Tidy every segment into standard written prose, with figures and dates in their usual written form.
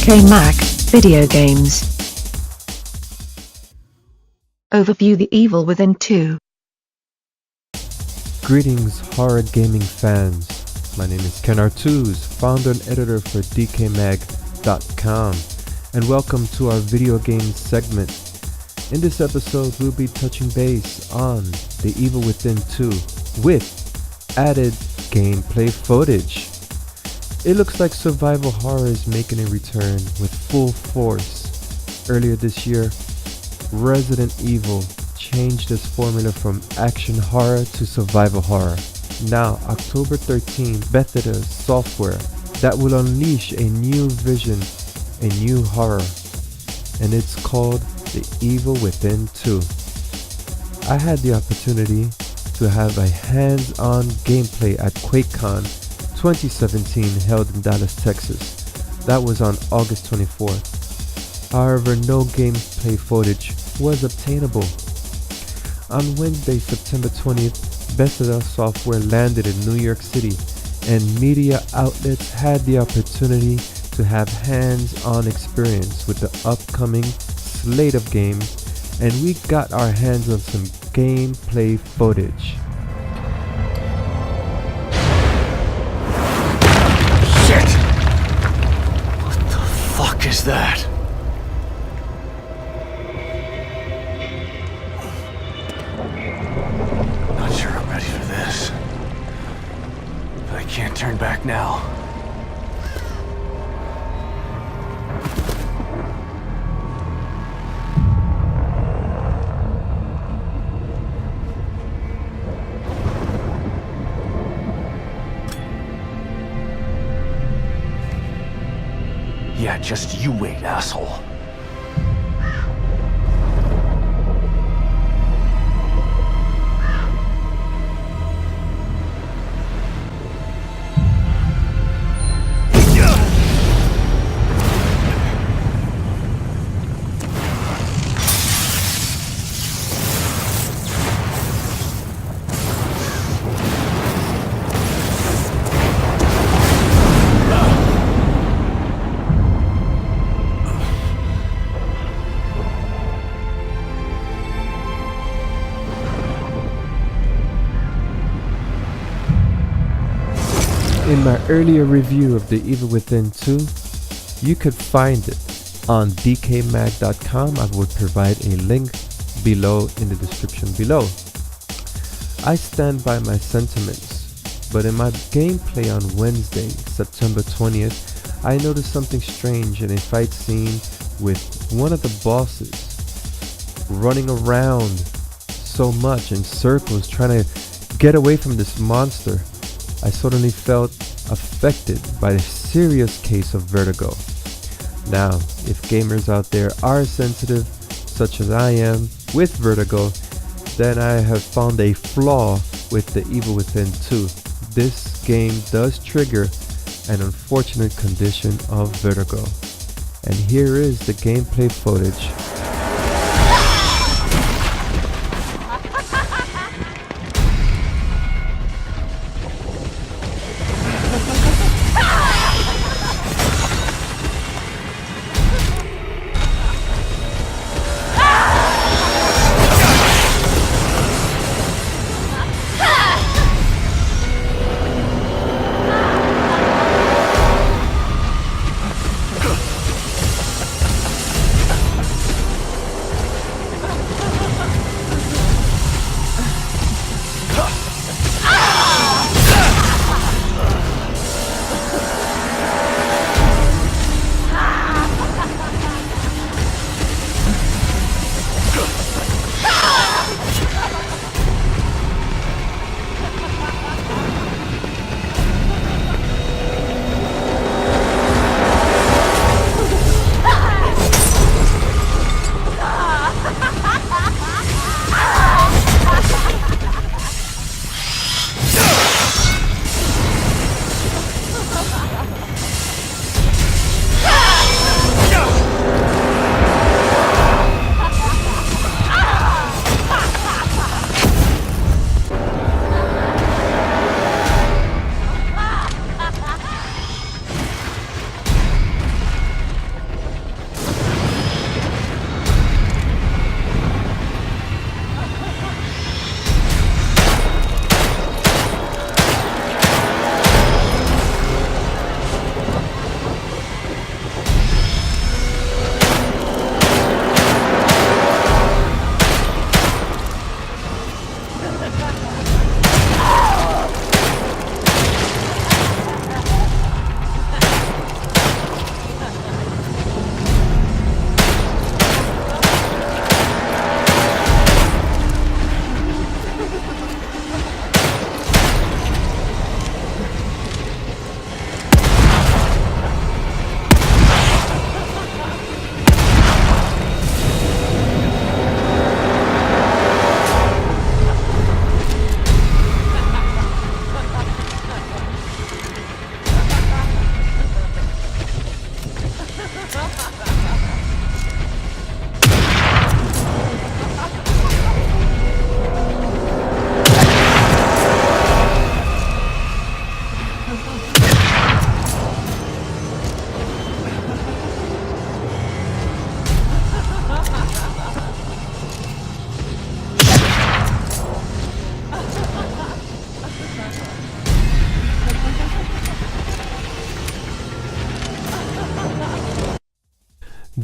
DecayMag, Video Games. Overview: The Evil Within 2. Greetings horror gaming fans, my name is Ken Artuz, founder and editor for DecayMag.com, and welcome to our video games segment. In this episode we'll be touching base on The Evil Within 2 with added gameplay footage. It looks like survival horror is making a return with full force. Earlier this year, Resident Evil changed its formula from action horror to survival horror. Now, October 13, Bethesda software that will unleash a new vision, a new horror, and it's called The Evil Within 2. I had the opportunity to have a hands-on gameplay at QuakeCon 2017 held in Dallas, Texas. That was on August 24th. However, no gameplay footage was obtainable. On Wednesday, September 20th, Bethesda software landed in New York City, and media outlets had the opportunity to have hands-on experience with the upcoming slate of games, and we got our hands on some gameplay footage. Shit! What the fuck is that? Not sure I'm ready for this. But I can't turn back now. Yeah, just you wait, asshole. In my earlier review of The Evil Within 2, you could find it on DecayMag.com. I would provide a link below in the description below. I stand by my sentiments, but in my gameplay on Wednesday, September 20th, I noticed something strange in a fight scene with one of the bosses running around so much in circles trying to get away from this monster. I suddenly felt affected by a serious case of vertigo. Now, if gamers out there are sensitive, such as I am, with vertigo, then I have found a flaw with The Evil Within 2. This game does trigger an unfortunate condition of vertigo. And here is the gameplay footage.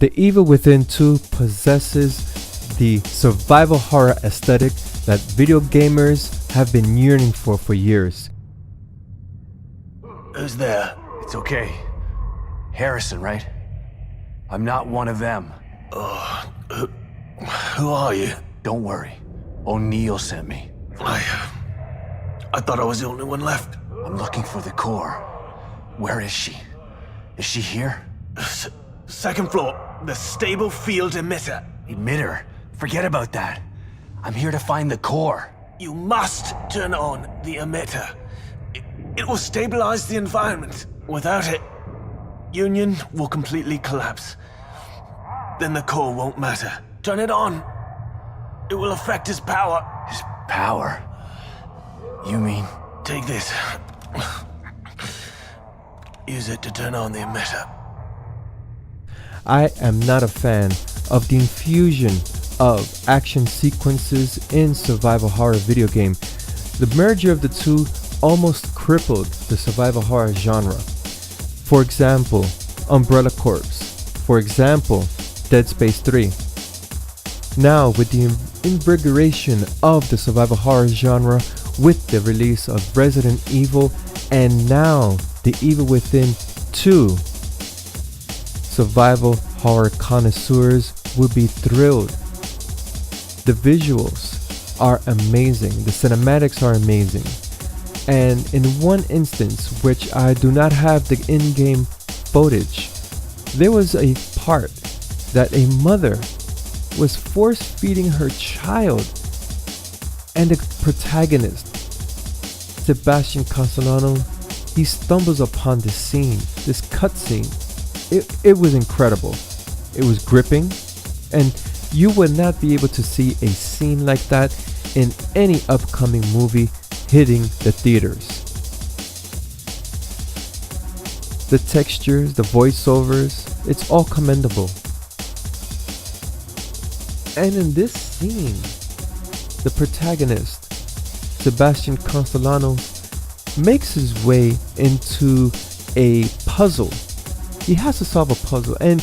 The Evil Within 2 possesses the survival horror aesthetic that video gamers have been yearning for years. Who's there? It's okay. Harrison, right? I'm not one of them. Who are you? Don't worry. O'Neill sent me. I thought I was the only one left. I'm looking for the core. Where is she? Is she here? Second floor, the stable field emitter. Emitter? Forget about that. I'm here to find the core. You must turn on the emitter. It will stabilize the environment. Without it, Union will completely collapse. Then the core won't matter. Turn it on. It will affect his power. His power? You mean? Take this. Use it to turn on the emitter. I am not a fan of the infusion of action sequences in survival horror video game. The merger of the two almost crippled the survival horror genre. For example, Umbrella Corps. For example, Dead Space 3. Now, with the invigoration of the survival horror genre with the release of Resident Evil and now The Evil Within 2, survival horror connoisseurs would be thrilled. The visuals are amazing, the cinematics are amazing, and in one instance, which I do not have the in-game footage, there was a part that a mother was force-feeding her child, and the protagonist, Sebastian Castellano, he stumbles upon this scene, this cutscene. It was incredible. It was gripping, and you would not be able to see a scene like that in any upcoming movie hitting the theaters. The textures, the voiceovers, it's all commendable. And in this scene, the protagonist, Sebastian Castellano, makes his way into a puzzle. He has to solve a puzzle, and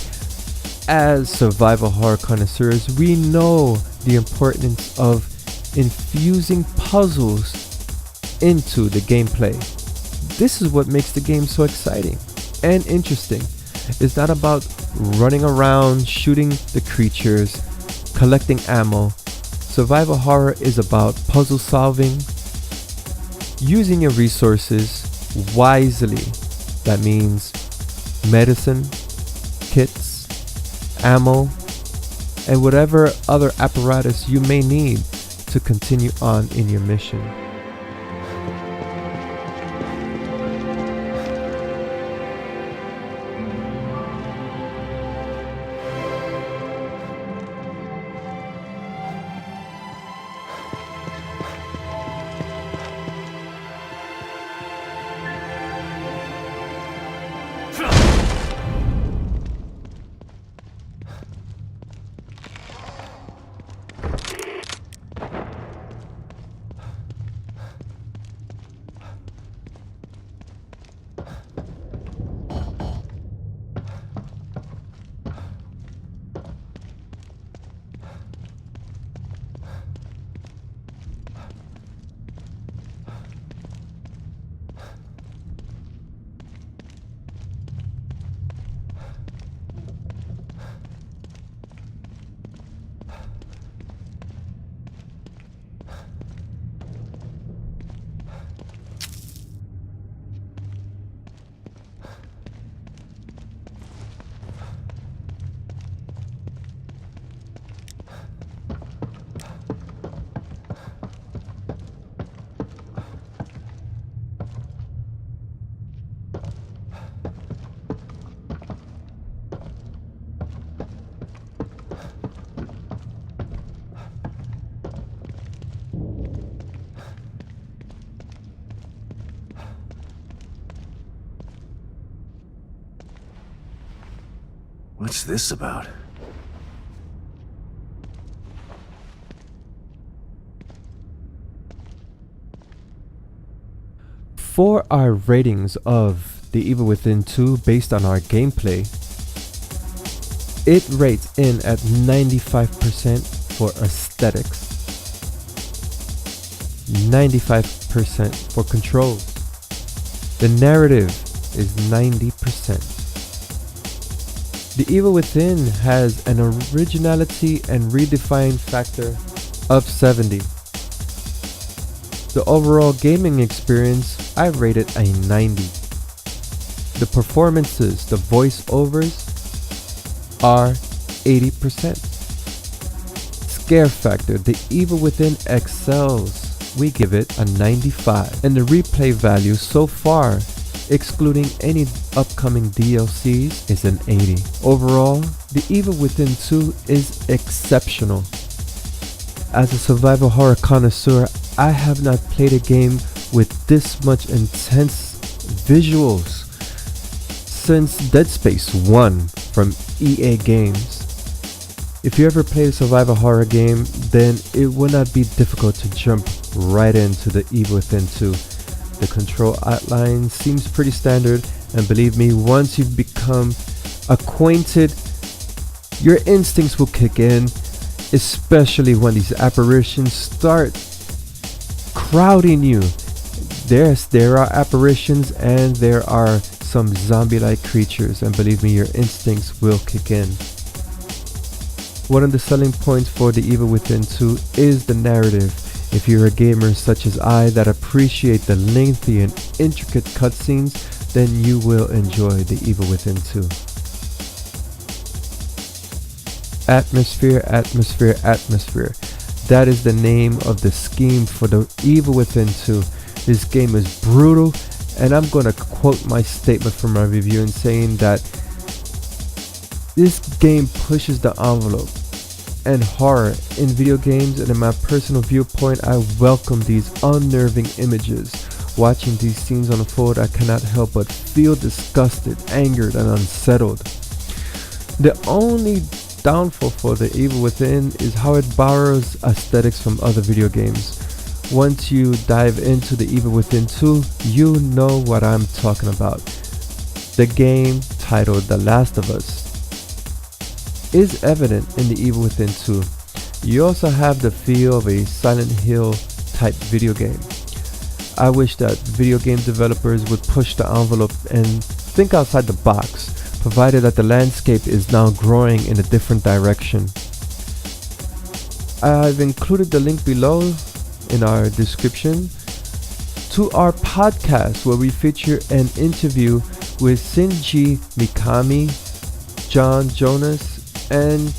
as survival horror connoisseurs, we know the importance of infusing puzzles into the gameplay. This is what makes the game so exciting and interesting. It's not about running around, shooting the creatures, collecting ammo. Survival horror is about puzzle solving, using your resources wisely. That means medicine, kits, ammo, and whatever other apparatus you may need to continue on in your mission. What's this about? For our ratings of The Evil Within 2 based on our gameplay, It rates in at 95% for aesthetics, 95% for controls. The narrative is 90%. The Evil Within has an originality and redefined factor of 70. The overall gaming experience, I rated a 90. The performances, the voiceovers, are 80%. Scare factor, The Evil Within excels. We give it a 95. And the replay value so far, excluding any upcoming DLCs, is an 80. Overall, The Evil Within 2 is exceptional. As a survival horror connoisseur, I have not played a game with this much intense visuals since Dead Space 1 from EA Games. If you ever played a survival horror game, then it would not be difficult to jump right into The Evil Within 2. The control outline seems pretty standard, and believe me, once you've become acquainted, your instincts will kick in, especially when these apparitions start crowding you. There are apparitions and there are some zombie-like creatures, and believe me, your instincts will kick in. One of the selling points for The Evil Within 2 is the narrative. If you're a gamer such as I that appreciate the lengthy and intricate cutscenes, then you will enjoy The Evil Within 2. Atmosphere, atmosphere, atmosphere. That is the name of the scheme for The Evil Within 2. This game is brutal, and I'm going to quote my statement from my review in saying that this game pushes the envelope and horror in video games, and in my personal viewpoint, I welcome these unnerving images. Watching these scenes unfold, I cannot help but feel disgusted, angered, and unsettled. The only downfall for The Evil Within is how it borrows aesthetics from other video games. Once you dive into The Evil Within 2, you know what I'm talking about. The game, titled The Last of Us, is evident in The Evil Within 2. You also have the feel of a Silent Hill type video game. I wish that video game developers would push the envelope and think outside the box, provided that the landscape is now growing in a different direction. I've included the link below in our description to our podcast, where we feature an interview with Shinji, Mikami, Johanas, and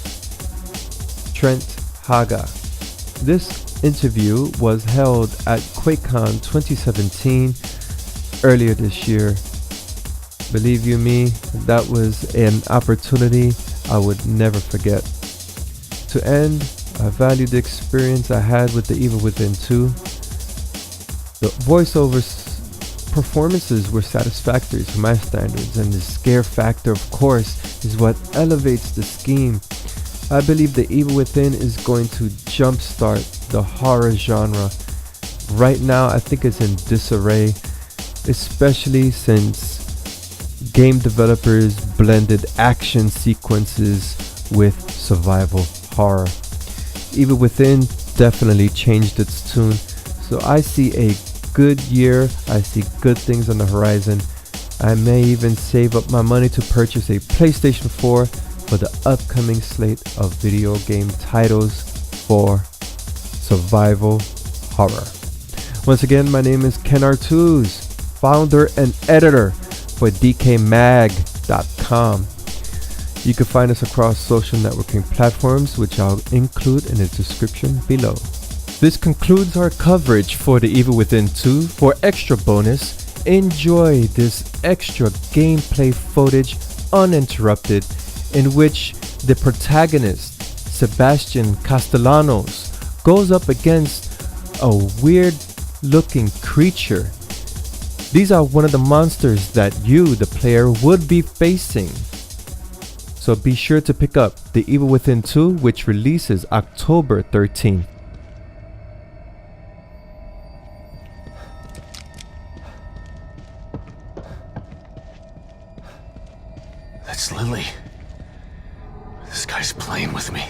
Trent, Haaga. This interview was held at QuakeCon 2017 earlier this year. Believe you me, that was an opportunity I would never forget. To end, I valued the experience I had with The Evil Within 2. The voiceovers performances were satisfactory to my standards, and the scare factor, of course, is what elevates the scheme. I believe The Evil Within is going to jumpstart the horror genre. Right now, I think it's in disarray, especially since game developers blended action sequences with survival horror. Evil Within definitely changed its tune, so I see a good year. I see good things on the horizon. I may even save up my money to purchase a PlayStation 4 for the upcoming slate of video game titles for survival horror. Once again, my name is Ken Artuz, founder and editor for DecayMag.com. You can find us across social networking platforms, which I'll include in the description below. This concludes our coverage for The Evil Within 2. For extra bonus, enjoy this extra gameplay footage uninterrupted, in which the protagonist, Sebastian Castellanos, goes up against a weird looking creature. These are one of the monsters that you, the player, would be facing. So be sure to pick up The Evil Within 2, which releases October 13th. That's Lily. He's playing with me.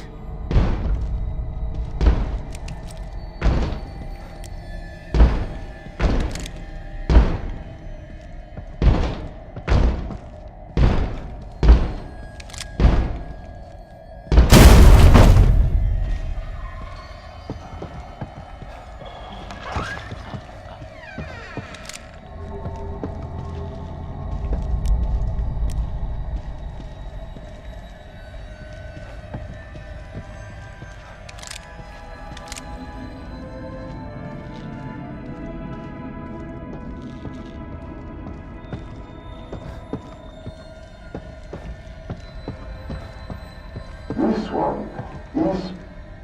This one is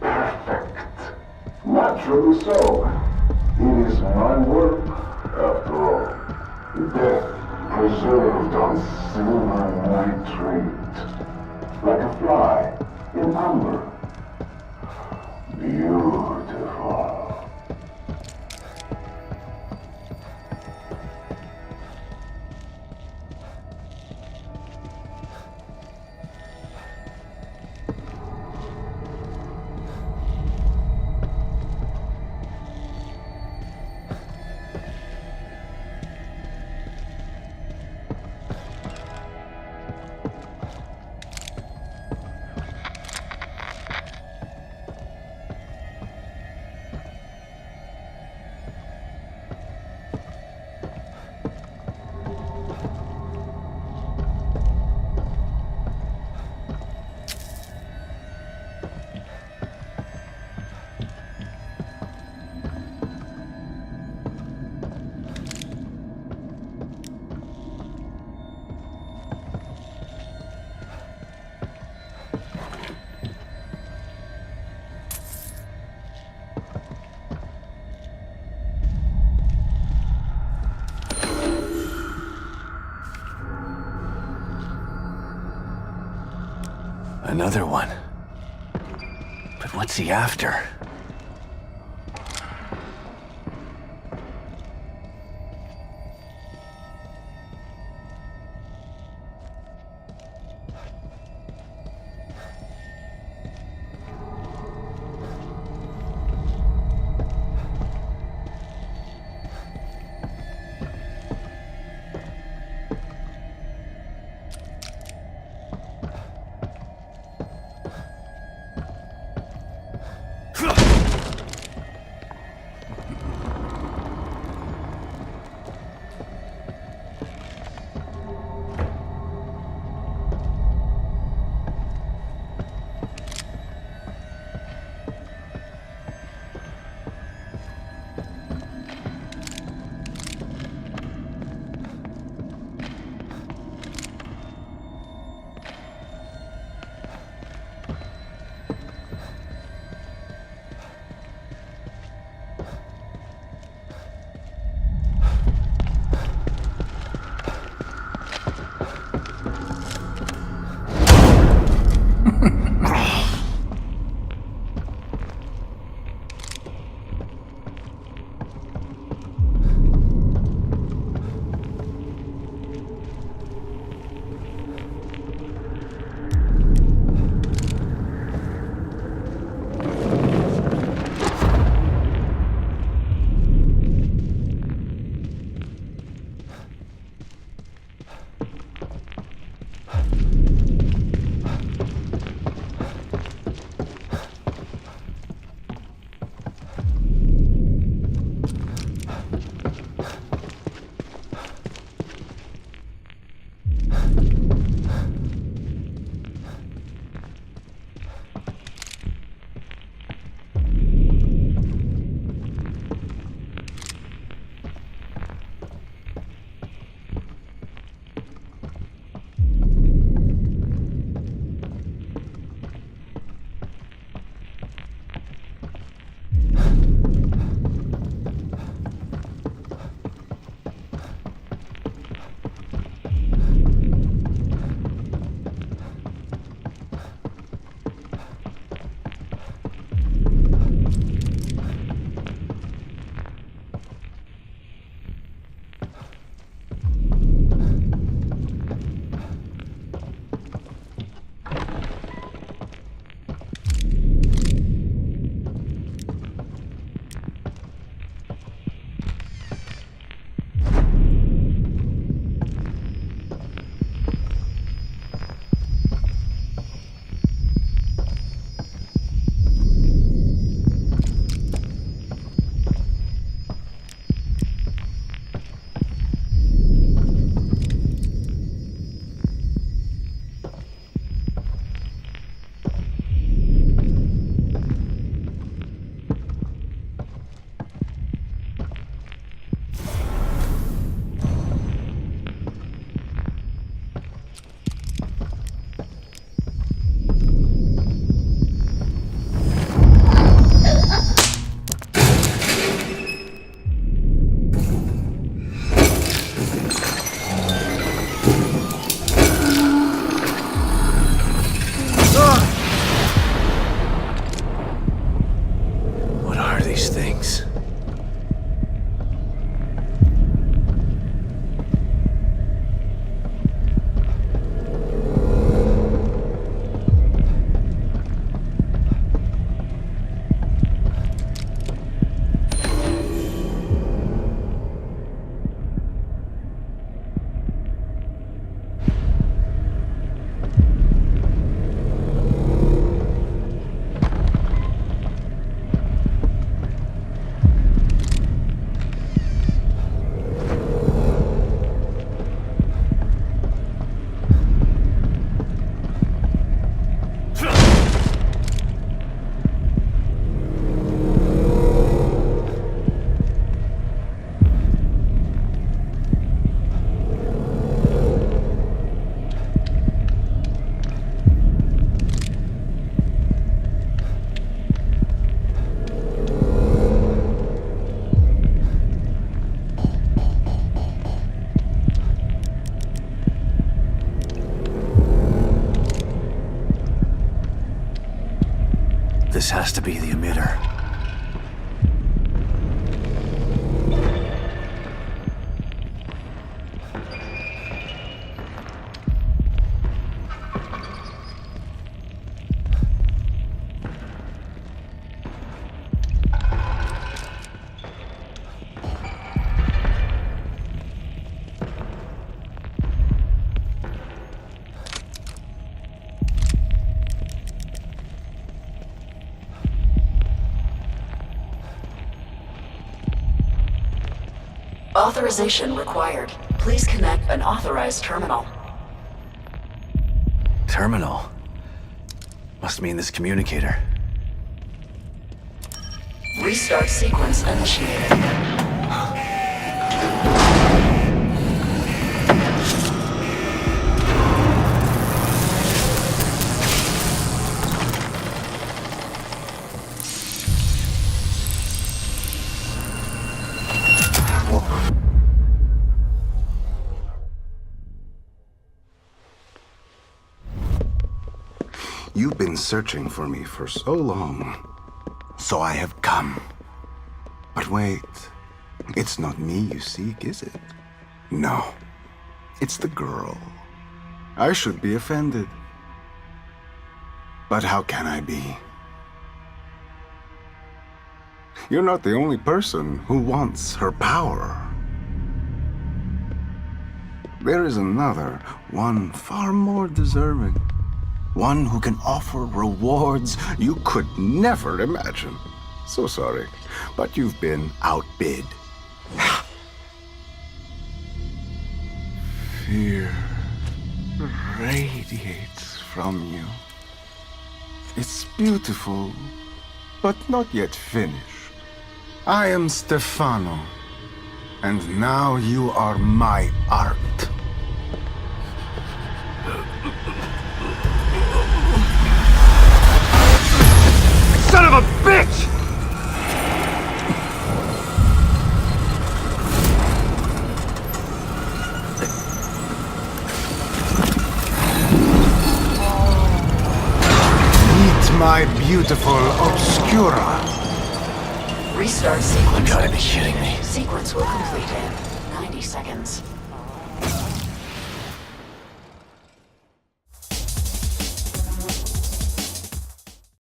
perfect. Naturally so. It is my work, after all. Death preserved on silver nitrate. Like a fly in amber. Beautiful. Another one. But what's he after? This has to be the emitter. Authorization required. Please connect an authorized terminal. Terminal? Must mean this communicator. Restart sequence initiated. You've been searching for me for so long, so I have come. But wait, it's not me you seek, is it? No, it's the girl. I should be offended. But how can I be? You're not the only person who wants her power. There is another, one far more deserving. One who can offer rewards you could never imagine. So sorry, but you've been outbid. Fear radiates from you. It's beautiful, but not yet finished. I am Stefano, and now you are my art. Son of a bitch! Meet my beautiful Obscura. Restart sequence. You gotta be kidding me. Sequence will complete in 90 seconds.